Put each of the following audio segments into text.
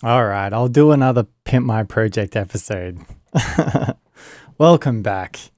Alright, I'll do another Pimp My Project episode. Welcome back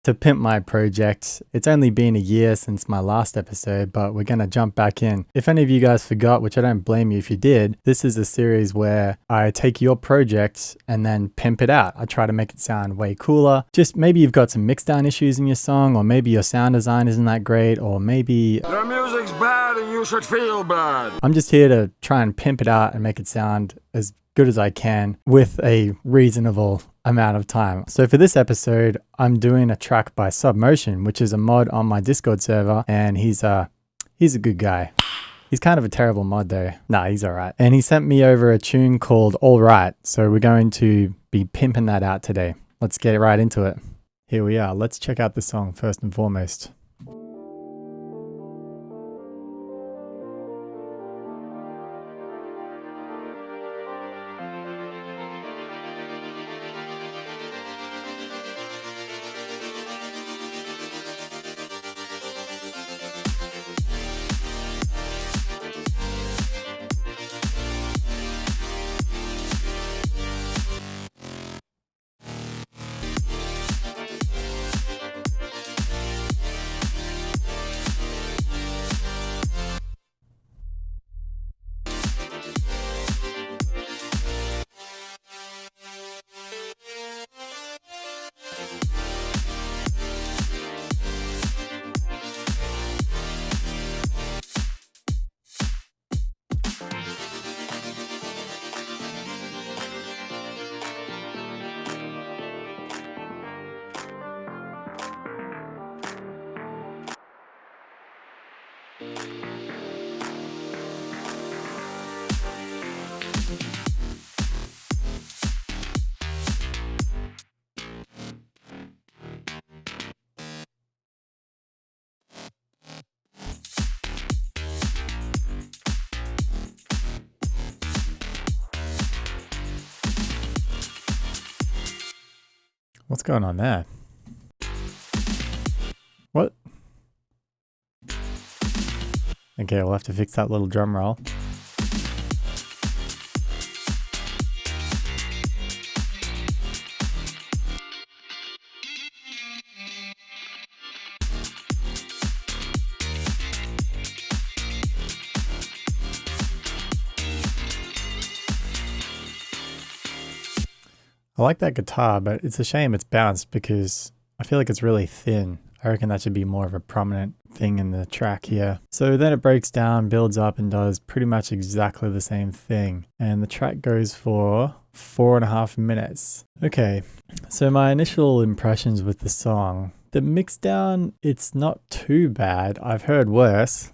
to Pimp My Project. It's only been a year since my last episode, but we're going to jump back in. If any of you guys forgot, which I don't blame you if you did, this is a series where I take your project and then pimp it out. I try to make it sound way cooler. Just maybe you've got some mixdown issues in your song, or maybe your sound design isn't that great, or maybe the music's bad and you should feel bad. I'm just here to try and pimp it out and make it sound as good as I can with a reasonable amount of time. So for this episode, I'm doing a track by Submotion, which is a mod on my Discord server, and he's a good guy. He's kind of a terrible mod though. Nah, he's alright. And he sent me over a tune called All Right, so we're going to be pimping that out today. Let's get right into it. Here we are. Let's check out the song first and foremost. What's going on there? What? Okay, we'll have to fix that little drum roll. I like that guitar, but it's a shame it's bounced because I feel like it's really thin. I reckon that should be more of a prominent thing in the track here. So then it breaks down, builds up, and does pretty much exactly the same thing. And the track goes for 4.5 minutes. Okay, so my initial impressions with the song. The mixdown, it's not too bad. I've heard worse.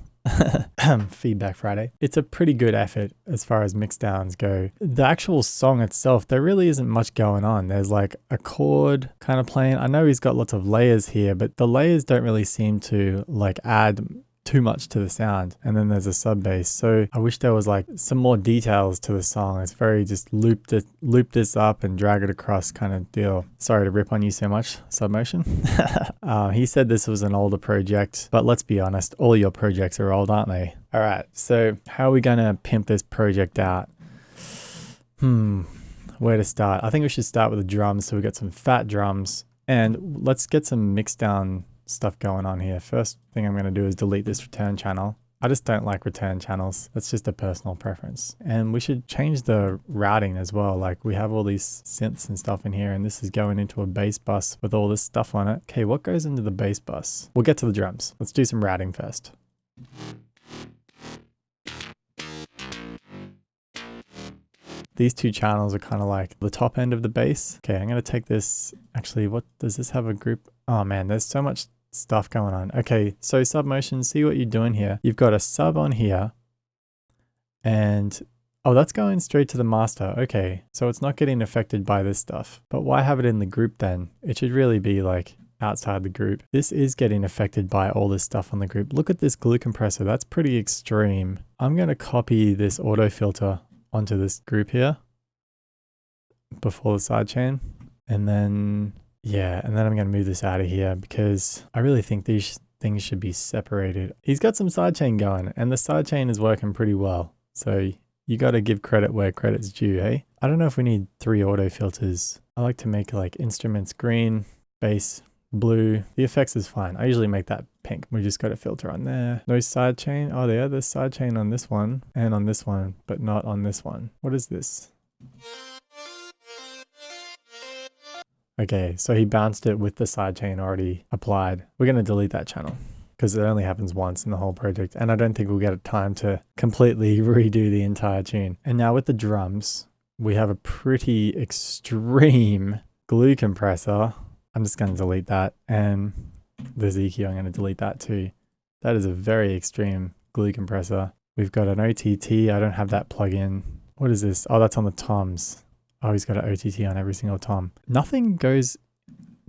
Feedback Friday. It's a pretty good effort as far as mixdowns go. The actual song itself, there really isn't much going on. There's like a chord kind of playing. I know he's got lots of layers here, but the layers don't really seem to like add too much to the sound. And then there's a sub bass. So I wish there was like some more details to the song. It's very just loop this up and drag it across kind of deal. Sorry to rip on you so much, Submotion. He said this was an older project, but let's be honest, all your projects are old, aren't they? All right, so how are we gonna pimp this project out? Where to start? I think we should start with the drums. So we got some fat drums, and let's get some mixdown stuff going on here. First thing I'm going to do is delete this return channel. I just don't like return channels. That's just a personal preference. And we should change the routing as well. Like we have all these synths and stuff in here, and this is going into a bass bus with all this stuff on it. Okay, what goes into the bass bus? We'll get to the drums. Let's do some routing first. these two channels are kind of like the top end of the bass. Okay, I'm going to take this. Actually, what does this have a group? Oh man, there's so much stuff going on. Okay, so Submotion, see what you're doing here. You've got a sub on here and oh, that's going straight to the master. Okay, so it's not getting affected by this stuff. But why have it in the group then? It should really be like outside the group. This is getting affected by all this stuff on the group. Look at this glue compressor. That's pretty extreme. I'm going to copy this auto filter onto this group here before the sidechain. And then, yeah, and then I'm going to move this out of here because I really think these things should be separated. He's got some sidechain going and the sidechain is working pretty well. So you got to give credit where credit's due, eh? I don't know if we need 3 auto filters. I like to make like instruments green, bass blue. The effects is fine. I usually make that pink. We just got a filter on there. No sidechain. Oh, there's sidechain on this one and on this one, but not on this one. What is this? Okay, so he bounced it with the sidechain already applied. We're going to delete that channel because it only happens once in the whole project. And I don't think we'll get time to completely redo the entire tune. And now with the drums, we have a pretty extreme glue compressor. I'm just going to delete that. And the EQ, I'm going to delete that too. That is a very extreme glue compressor. We've got an OTT. I don't have that plugin. What is this? Oh, that's on the toms. Oh, he's got an OTT on every single tom. Nothing goes...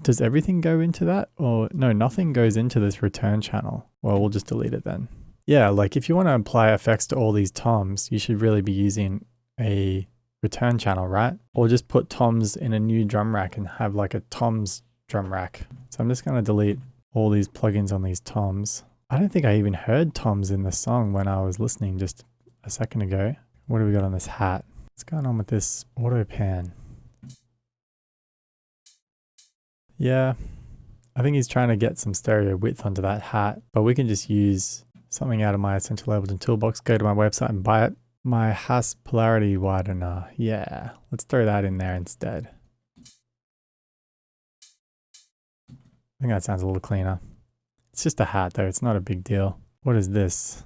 Does everything go into that? Or no, nothing goes into this return channel. Well, we'll just delete it then. Yeah, like if you want to apply effects to all these toms, you should really be using a return channel, right? Or just put toms in a new drum rack and have like a toms drum rack. So I'm just going to delete all these plugins on these toms. I don't think I even heard toms in the song when I was listening just a second ago. What do we got on this hat? What's going on with this auto pan? Yeah, I think he's trying to get some stereo width onto that hat, but we can just use something out of my Essential Ableton toolbox, go to my website and buy it. My Has polarity widener. Yeah, let's throw that in there instead. I think that sounds a little cleaner. It's just a hat though, it's not a big deal. What is this?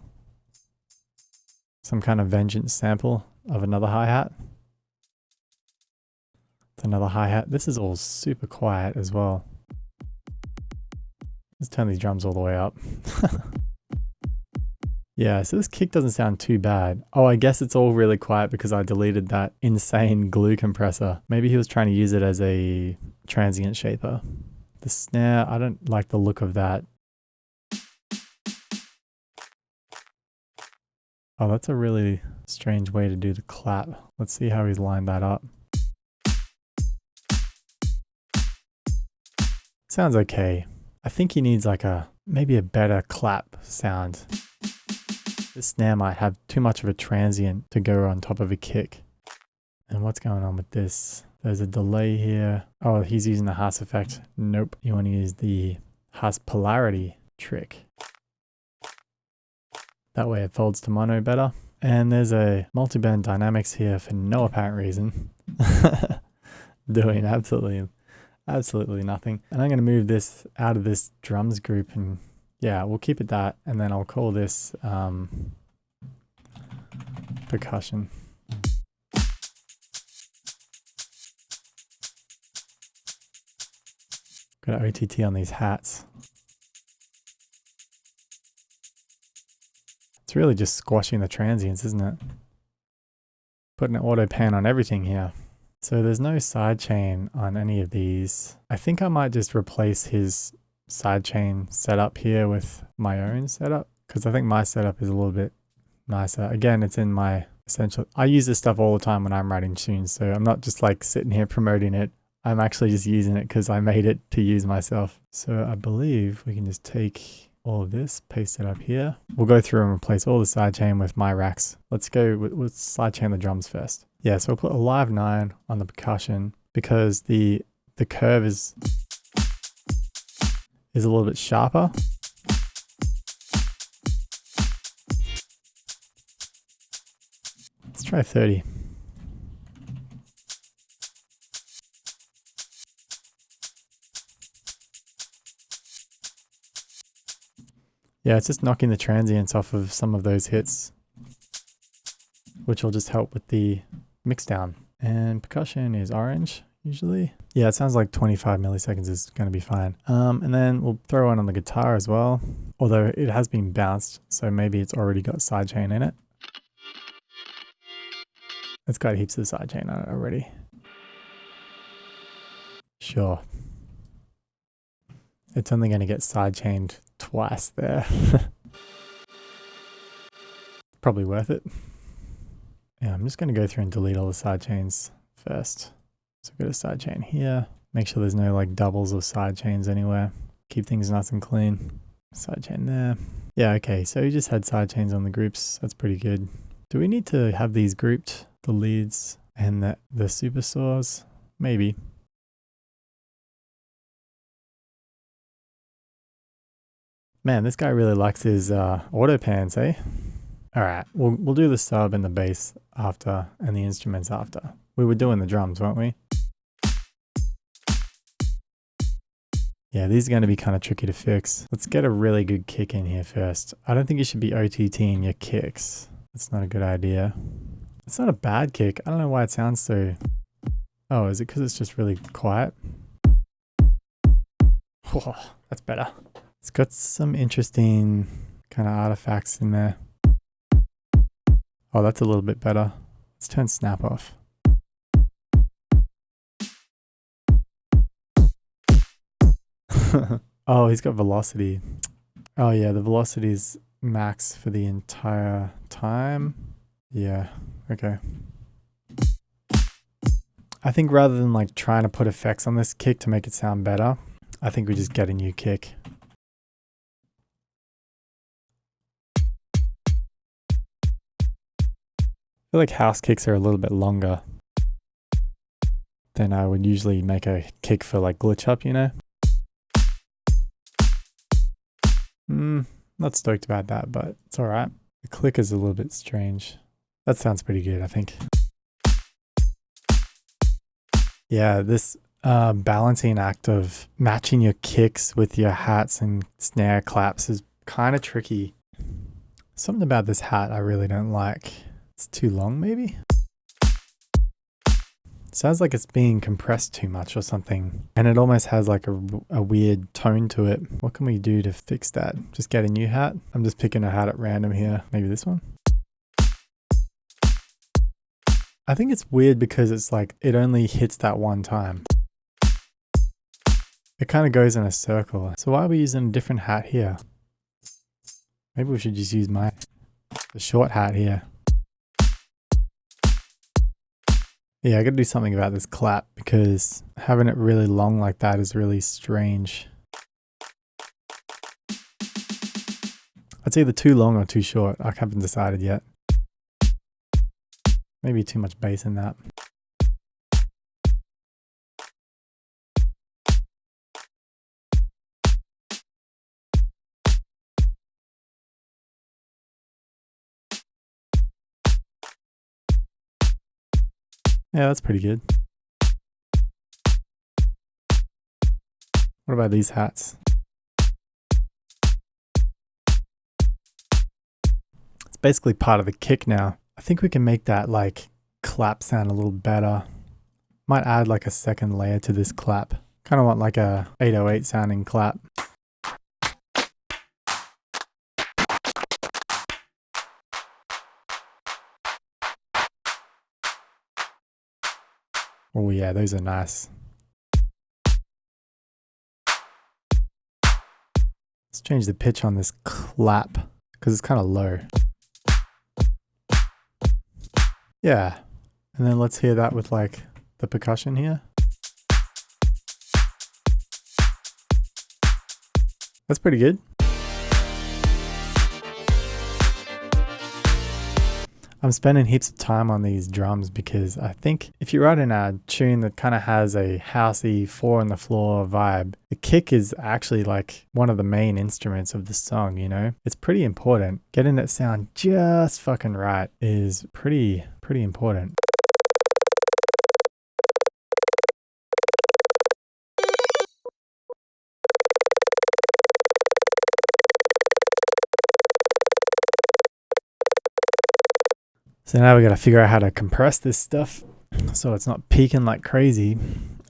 Some kind of vengeance sample of another hi-hat. It's another hi-hat. This is all super quiet as well. Let's turn these drums all the way up. Yeah, so this kick doesn't sound too bad. Oh, I guess it's all really quiet because I deleted that insane glue compressor. Maybe he was trying to use it as a transient shaper. The snare, I don't like the look of that. Oh, that's a really strange way to do the clap. Let's see how he's lined that up. Sounds okay. I think he needs like maybe a better clap sound. This snare might have too much of a transient to go on top of a kick. And what's going on with this? There's a delay here. Oh, he's using the Has effect. Nope. You want to use the Has polarity trick. That way it folds to mono better. And there's a multi-band dynamics here for no apparent reason. Doing absolutely nothing. And I'm going to move this out of this drums group and yeah, we'll keep it that. And then I'll call this percussion. Got an OTT on these hats. It's really just squashing the transients, isn't it? Putting an auto pan on everything here. So there's no sidechain on any of these. I think I might just replace his sidechain setup here with my own setup because I think my setup is a little bit nicer. Again, it's in my essential. I use this stuff all the time when I'm writing tunes, so I'm not just like sitting here promoting it. I'm actually just using it because I made it to use myself. So I believe we can just take all of this, paste it up here. We'll go through and replace all the sidechain with my racks. Let's go with sidechain the drums first. Yeah, so we'll put a live 9 on the percussion because the curve is a little bit sharper. Let's try 30. Yeah, it's just knocking the transients off of some of those hits, which will just help with the mix down. And percussion is orange usually. Yeah, it sounds like 25 milliseconds is going to be fine. And then we'll throw one on the guitar as well, although it has been bounced, so maybe it's already got sidechain in it. It's got heaps of sidechain on it already. Sure. It's only going to get sidechained twice there. Probably worth it. Yeah, I'm just going to go through and delete all the sidechains first. So I've got a sidechain here. Make sure there's no like doubles or sidechains anywhere. Keep things nice and clean. Sidechain there. Yeah, okay, so we just had sidechains on the groups. That's pretty good. Do we need to have these grouped? The leads and the super saws? Maybe. Man, this guy really likes his auto pans, eh? Alright, we'll do the sub and the bass after and the instruments after. We were doing the drums, weren't we? Yeah, these are going to be kind of tricky to fix. Let's get a really good kick in here first. I don't think you should be OTTing your kicks. That's not a good idea. It's not a bad kick. I don't know why it sounds so... Oh, is it because it's just really quiet? Oh, that's better. It's got some interesting kind of artifacts in there. Oh, that's a little bit better. Let's turn snap off. Oh, he's got velocity. Oh yeah, the velocity is max for the entire time. Yeah, okay. I think rather than like trying to put effects on this kick to make it sound better, I think we just get a new kick. I feel like house kicks are a little bit longer than I would usually make a kick for like glitch up, you know? Not stoked about that, but it's alright. The click is a little bit strange. That sounds pretty good, I think. Yeah, this balancing act of matching your kicks with your hats and snare claps is kind of tricky. Something about this hat I really don't like. It's too long, maybe? Sounds like it's being compressed too much or something. And it almost has like a weird tone to it. What can we do to fix that? Just get a new hat? I'm just picking a hat at random here. Maybe this one? I think it's weird because it's like, it only hits that one time. It kind of goes in a circle. So why are we using a different hat here? Maybe we should just use the short hat here. Yeah, I gotta do something about this clap because having it really long like that is really strange. It's either too long or too short. I haven't decided yet. Maybe too much bass in that. Yeah, that's pretty good. What about these hats? It's basically part of the kick now. I think we can make that like clap sound a little better. Might add like a second layer to this clap. Kind of want like a 808 sounding clap. Oh yeah, those are nice. Let's change the pitch on this clap because it's kind of low. Yeah, and then let's hear that with like the percussion here. That's pretty good. I'm spending heaps of time on these drums because I think if you write in a tune that kind of has a housey 4 on the floor vibe, the kick is actually like one of the main instruments of the song, you know? It's pretty important. Getting that sound just fucking right is pretty important. So now we got to figure out how to compress this stuff so it's not peaking like crazy.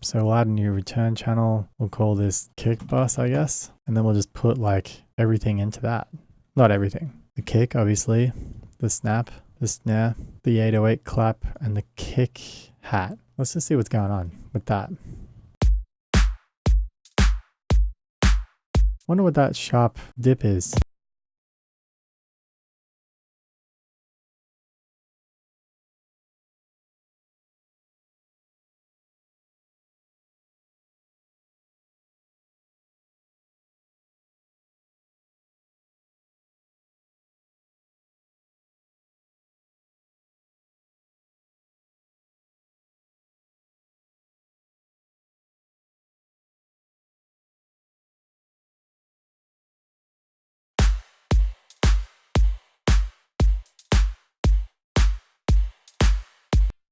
So we'll add a new return channel. We'll call this kick bus, I guess. And then we'll just put like everything into that. Not everything. The kick, obviously. The snap, the snare, the 808 clap, and the kick hat. Let's just see what's going on with that. Wonder what that sharp dip is.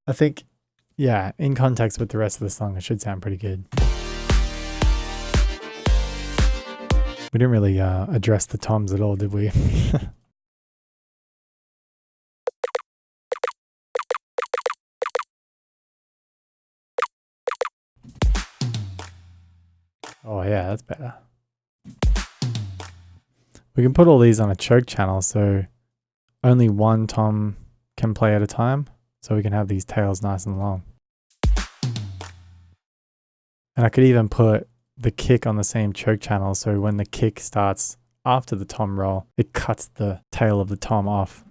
I think, yeah, in context with the rest of the song, it should sound pretty good. We didn't really address the toms at all, did we? Oh yeah, that's better. We can put all these on a choke channel, so only one tom can play at a time. So we can have these tails nice and long. And I could even put the kick on the same choke channel, so when the kick starts after the tom roll, it cuts the tail of the tom off.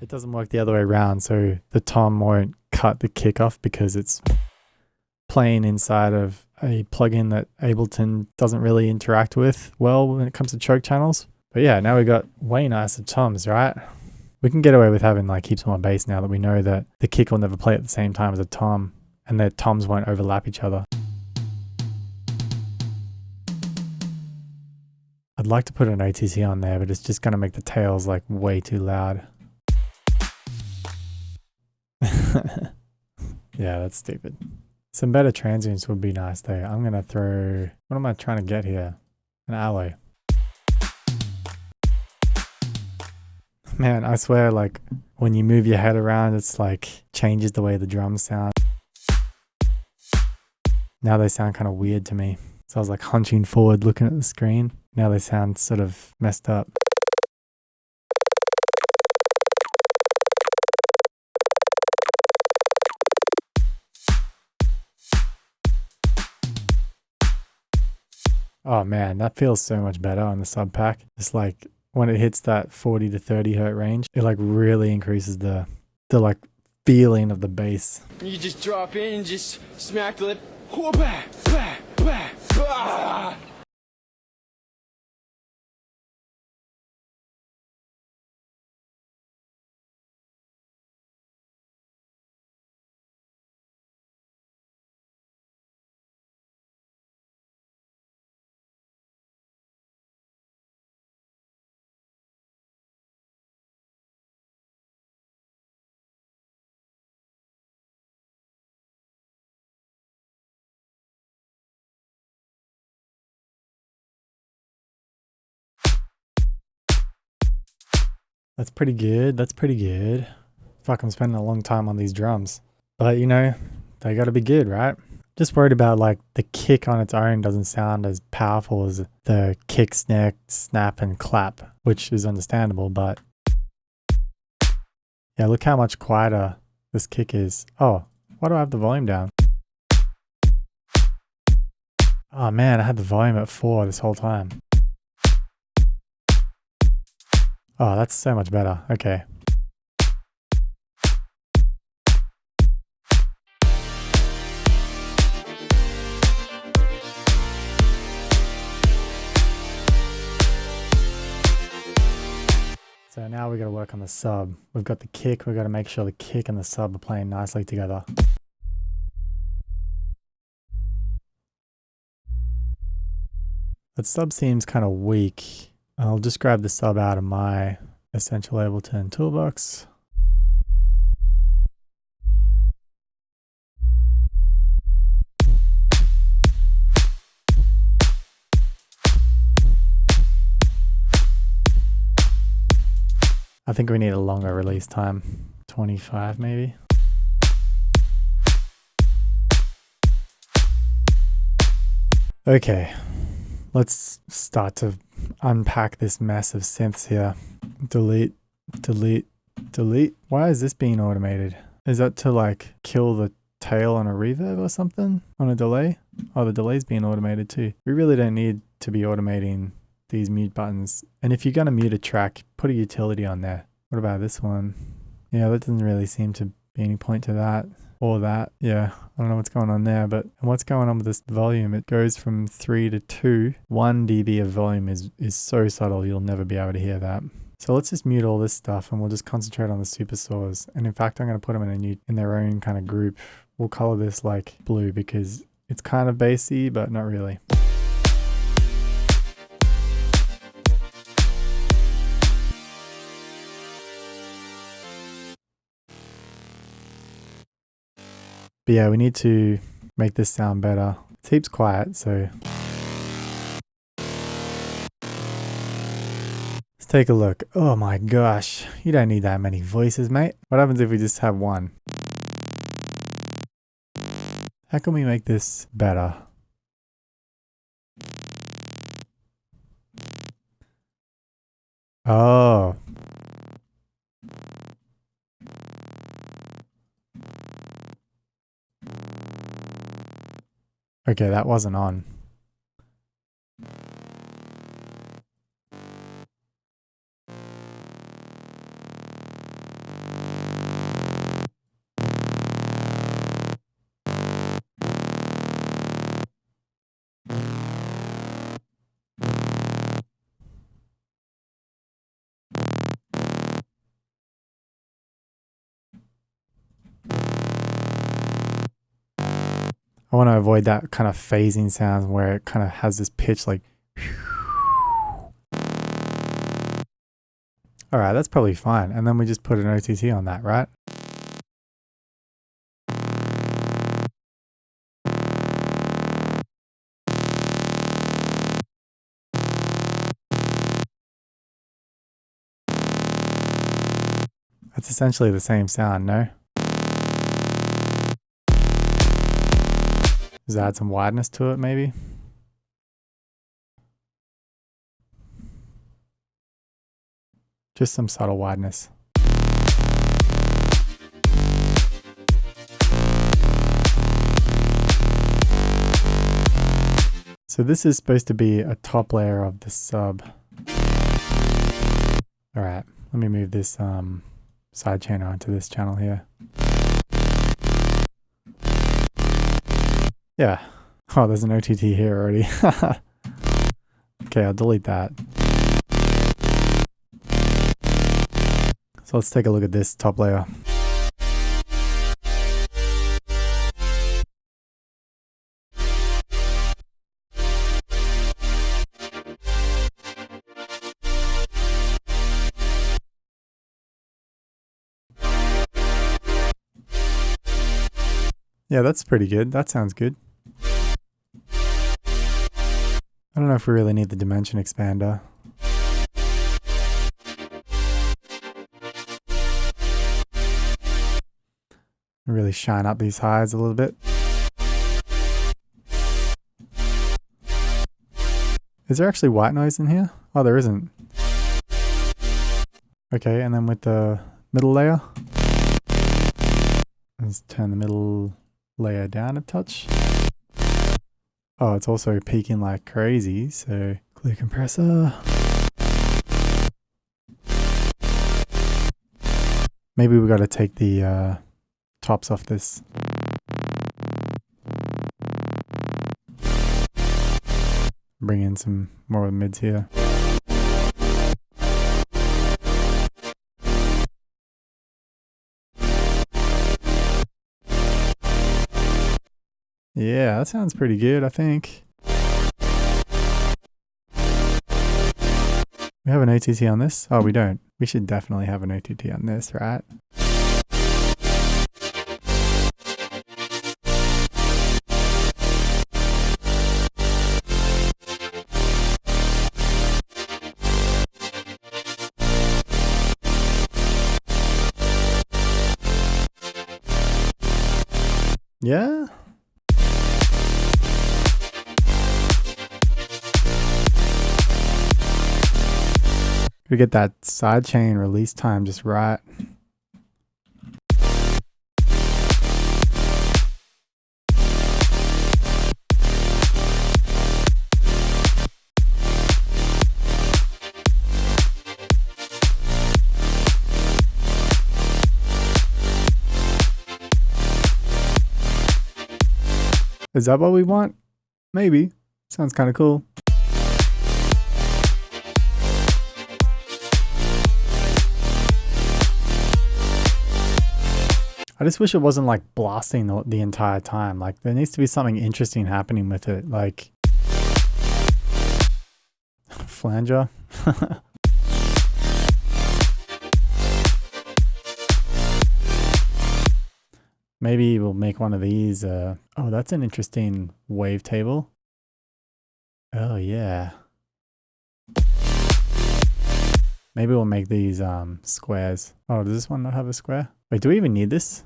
It doesn't work the other way around, so the tom won't cut the kick off because it's playing inside of a plugin that Ableton doesn't really interact with well when it comes to choke channels. But yeah, now we got way nicer toms, right? We can get away with having like heaps more bass now that we know that the kick will never play at the same time as a tom and that toms won't overlap each other. I'd like to put an OTC on there, but it's just going to make the tails like way too loud. Yeah, that's stupid. Some better transients would be nice though. I'm going to throw, what am I trying to get here? An alloy. Man, I swear, like when you move your head around, it's like changes the way the drums sound. Now they sound kind of weird to me. So I was like hunching forward looking at the screen. Now they sound sort of messed up. Oh man, that feels so much better on the sub pack. It's like when it hits that 40 to 30 hertz range, it like really increases the like feeling of the bass. You just drop in and just smack the lip. That's pretty good. That's pretty good. Fuck, I'm spending a long time on these drums. But you know, they gotta be good, right? Just worried about like the kick on its own doesn't sound as powerful as the kick, snare, snap, and clap, which is understandable, but yeah, look how much quieter this kick is. Oh, why do I have the volume down? Oh man, I had the volume at 4 this whole time. Oh, that's so much better. Okay. So now we got to work on the sub. We've got the kick. We've got to make sure the kick and the sub are playing nicely together. That sub seems kind of weak. I'll just grab the sub out of my Essential Ableton toolbox. I think we need a longer release time. 25 maybe. Okay, let's start to unpack this mess of synths here. Delete, delete, delete. Why is this being automated? Is that to like kill the tail on a reverb or something? On a delay? Oh, the delay's being automated too. We really don't need to be automating these mute buttons. And if you're going to mute a track, put a utility on there. What about this one? Yeah, that doesn't really seem to be any point to that. Or that. Yeah, I don't know what's going on there, but what's going on with this volume? It goes from 3 to 2. 1 dB of volume is so subtle, you'll never be able to hear that. So let's just mute all this stuff and we'll just concentrate on the super saws. And in fact, I'm going to put them in their own kind of group. We'll color this like blue because it's kind of bassy, but not really. But yeah, we need to make this sound better. It's heaps quiet, so let's take a look. Oh my gosh, you don't need that many voices, mate. What happens if we just have one? How can we make this better? Oh. Okay, that wasn't on. I want to avoid that kind of phasing sounds where it kind of has this pitch like. Alright, that's probably fine. And then we just put an OTT on that, right? That's essentially the same sound, no? Just add some wideness to it, maybe? Just some subtle wideness. So this is supposed to be a top layer of the sub. Alright, let me move this side channel onto this channel here. Yeah. Oh, there's an OTT here already. Okay, I'll delete that. So let's take a look at this top layer. Yeah, that's pretty good. That sounds good. I don't know if we really need the dimension expander. Really shine up these highs a little bit. Is there actually white noise in here? Oh, there isn't. Okay, and then with the middle layer, let's turn the middle layer down a touch. Oh, it's also peaking like crazy, so clear compressor. Maybe we got to take the tops off this. Bring in some more mids here. Yeah, that sounds pretty good, I think. We have an OTT on this? Oh, we don't. We should definitely have an OTT on this, right? Yeah? We get that sidechain release time just right. Is that what we want? Maybe. Sounds kind of cool. I just wish it wasn't like blasting the entire time. Like there needs to be something interesting happening with it. Like flanger. Maybe we'll make one of these. Oh, that's an interesting wavetable. Oh yeah. Maybe we'll make these squares. Oh, does this one not have a square? Wait, do we even need this?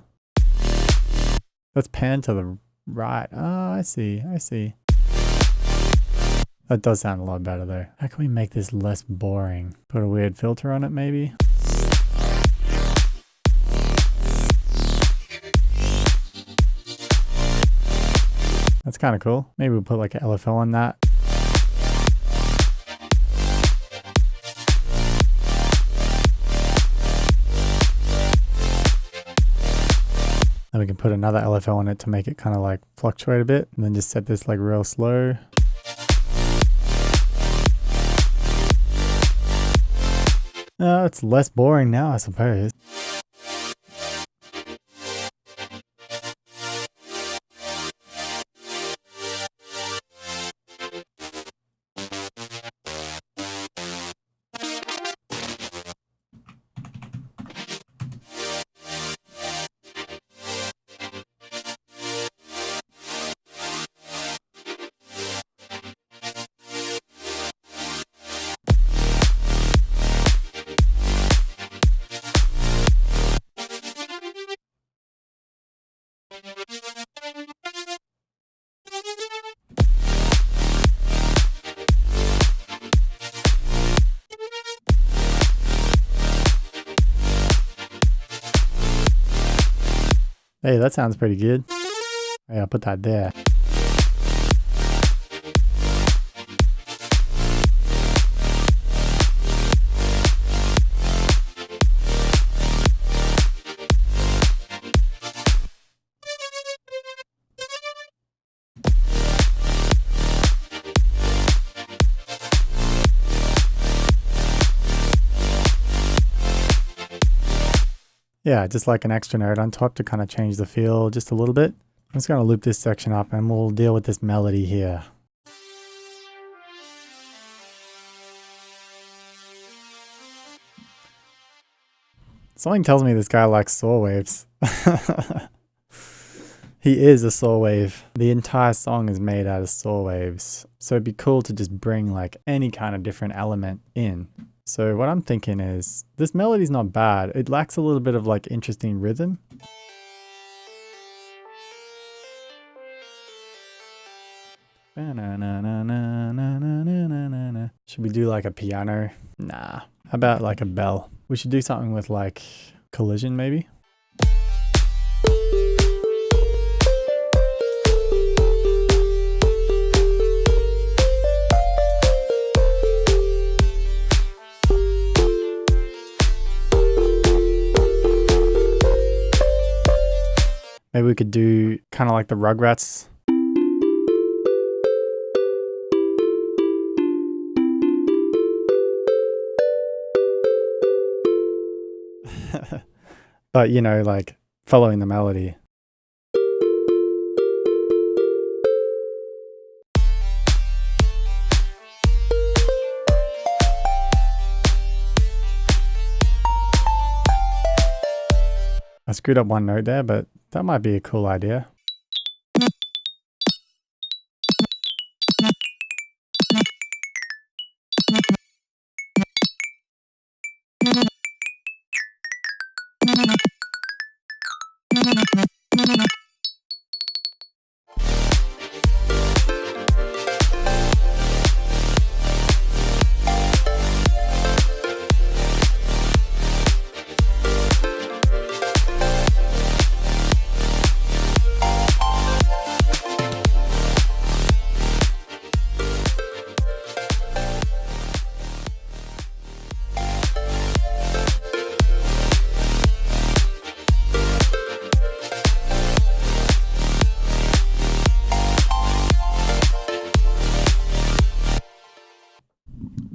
Let's pan to the right. Oh, I see. I see. That does sound a lot better though. How can we make this less boring? Put a weird filter on it maybe? That's kind of cool. Maybe we'll put like an LFO on that. Then we can put another LFO on it to make it kind of like fluctuate a bit, and then just set this like real slow. It's less boring now, I suppose. Hey, that sounds pretty good. Yeah, I'll put that there. Yeah, just like an extra note on top to kind of change the feel just a little bit. I'm just going to loop this section up and we'll deal with this melody here. Something tells me this guy likes saw waves. He is a saw wave. The entire song is made out of saw waves. So it'd be cool to just bring like any kind of different element in. So what I'm thinking is, this melody's not bad. It lacks a little bit of like interesting rhythm. Should we do like a piano? Nah. How about like a bell? We should do something with like collision maybe. Maybe we could do kind of like the Rugrats. But, you know, like following the melody. I screwed up one note there, but that might be a cool idea.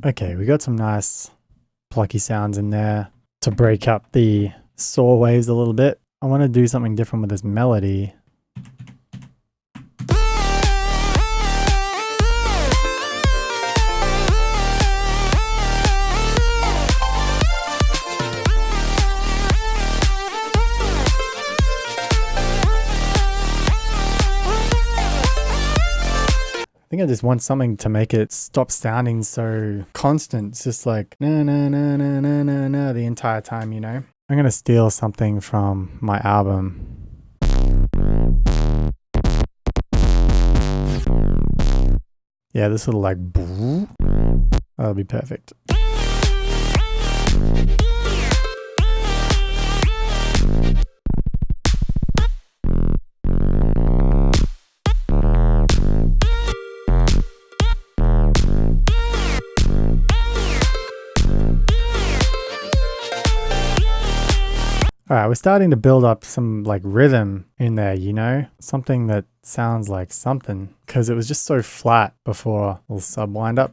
Okay, we got some nice plucky sounds in there to break up the saw waves a little bit. I want to do something different with this melody. I think I just want something to make it stop sounding so constant. It's just like na na na na na na na the entire time, you know? I'm gonna steal something from my album. Yeah, this little like boo. That'll be perfect. Alright, we're starting to build up some like rhythm in there, you know? Something that sounds like something. Because it was just so flat before. We'll sub wind up.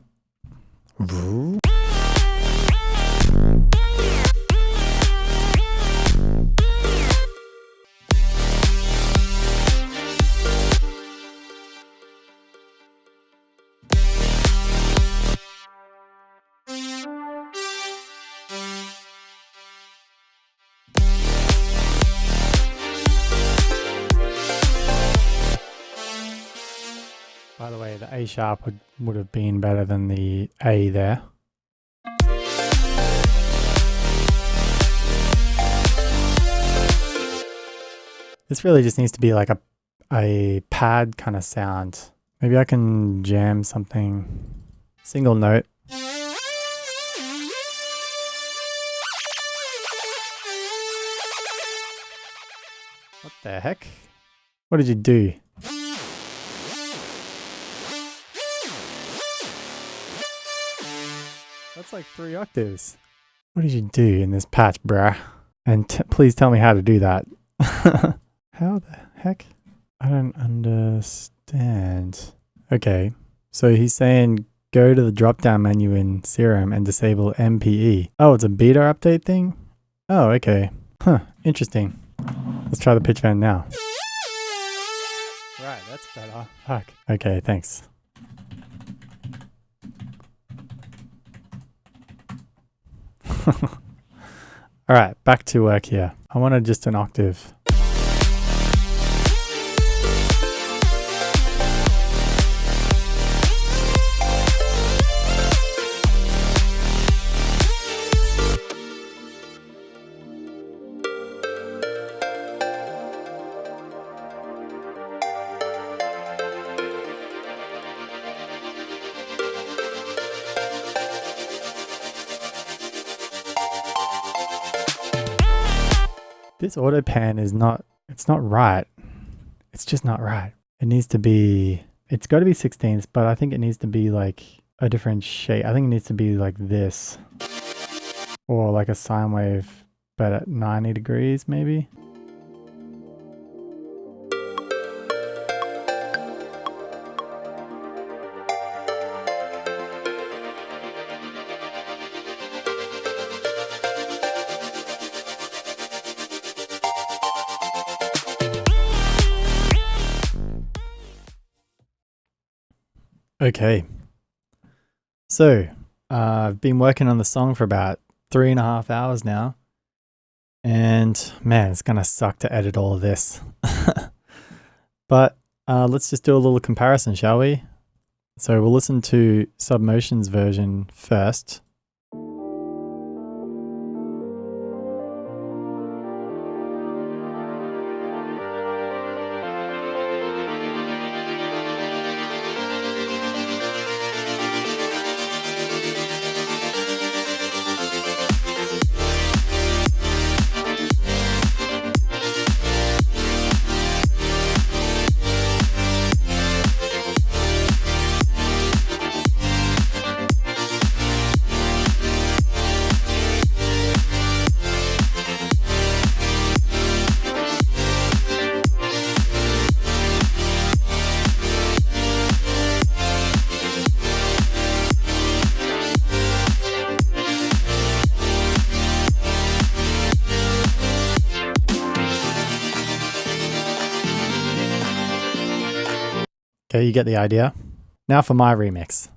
By the way, the A sharp would have been better than the A there. This really just needs to be like a pad kind of sound. Maybe I can jam something. Single note. What the heck? What did you do? That's like 3 octaves. What did you do in this patch, bruh? And please tell me how to do that. How the heck? I don't understand. Okay, so he's saying go to the drop-down menu in Serum and disable MPE. Oh, it's a beta update thing? Oh, okay. Huh, interesting. Let's try the pitch bend now. Right, that's better. Fuck. Okay, thanks. Alright, back to work here. I wanted just an octave. This auto pan is not, it's not right. It's just not right. It needs to be, it's got to be 16ths, but I think it needs to be like a different shape. I think it needs to be like this. Or like a sine wave, but at 90 degrees maybe. Okay, so I've been working on the song for about 3.5 hours now, and man, it's gonna suck to edit all of this. But let's just do a little comparison, shall we? So we'll listen to Submotion's version first. Okay, you get the idea. Now for my remix.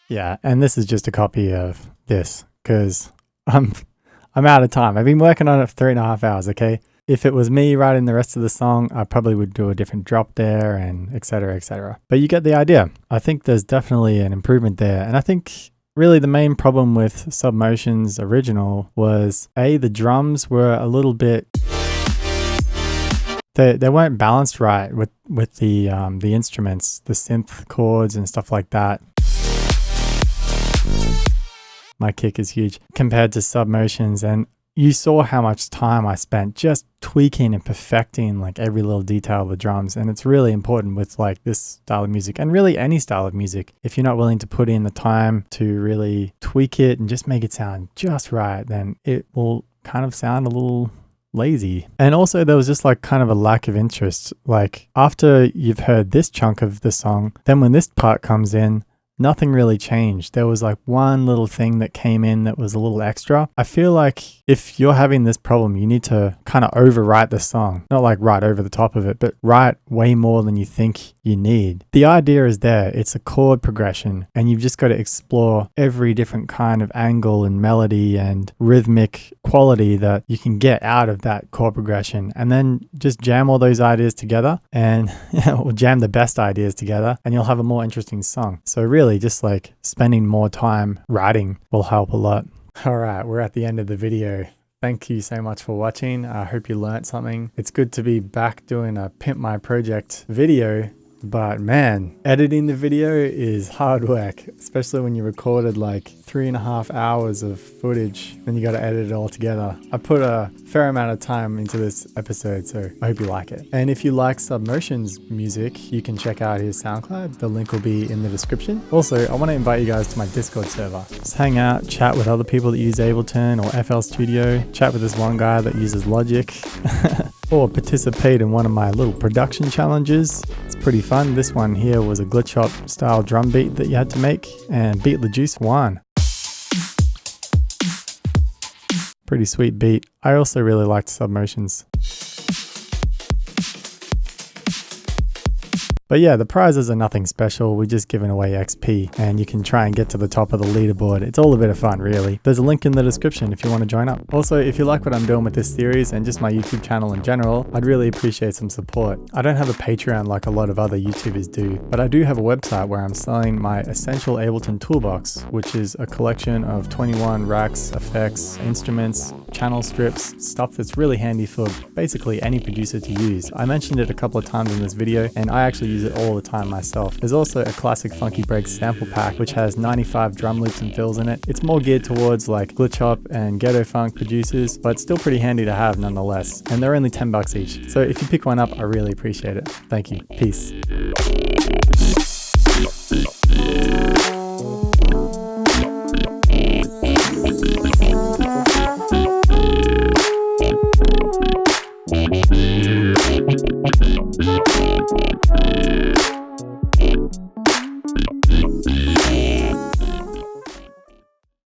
Yeah, and this is just a copy of this because I'm out of time. I've been working on it for 3.5 hours, okay? If it was me writing the rest of the song, I probably would do a different drop there and etc, etc. But you get the idea. I think there's definitely an improvement there. And I think really the main problem with Submotion's original was the drums were a little bit... They weren't balanced right with the instruments, the synth chords and stuff like that. My kick is huge compared to Submotion's, and you saw how much time I spent just tweaking and perfecting like every little detail of the drums. And it's really important with like this style of music, and really any style of music. If you're not willing to put in the time to really tweak it and just make it sound just right, then it will kind of sound a little lazy. And also there was just like kind of a lack of interest. Like after you've heard this chunk of the song, then when this part comes in, nothing really changed. There was like one little thing that came in that was a little extra. I feel like if you're having this problem, you need to kind of overwrite the song. Not like write over the top of it, but write way more than you think you need. The idea is there. It's a chord progression, and you've just got to explore every different kind of angle and melody and rhythmic quality that you can get out of that chord progression, and then just jam all those ideas together and or jam the best ideas together, and you'll have a more interesting song. So really just like spending more time writing will help a lot. All right, we're at the end of the video. Thank you so much for watching. I hope you learned something. It's good to be back doing a Pimp My Project video, but man, editing the video is hard work, especially when you recorded like 3.5 hours of footage, then you got to edit it all together. I put a fair amount of time into this episode, so I hope you like it. And if you like Submotion's music, you can check out his SoundCloud. The link will be in the description. Also, I want to invite you guys to my Discord server. Just hang out, chat with other people that use Ableton or FL Studio, chat with this one guy that uses Logic, or participate in one of my little production challenges. It's pretty fun. This one here was a glitch hop style drum beat that you had to make, and Beat the Juice won. Pretty sweet beat. I also really liked Submotion's. But yeah, the prizes are nothing special. We're just giving away XP, and you can try and get to the top of the leaderboard. It's all a bit of fun, really. There's a link in the description if you want to join up. Also, if you like what I'm doing with this series and just my YouTube channel in general, I'd really appreciate some support. I don't have a Patreon like a lot of other YouTubers do, but I do have a website where I'm selling my Essential Ableton Toolbox, which is a collection of 21 racks, effects, instruments, channel strips, stuff that's really handy for basically any producer to use. I mentioned it a couple of times in this video, and I actually use it all the time myself. There's also a classic Funky Breaks sample pack which has 95 drum loops and fills in it. It's more geared towards like glitch hop and ghetto funk producers, but still pretty handy to have nonetheless. And they're only $10 each. So if you pick one up, I really appreciate it. Thank you. Peace.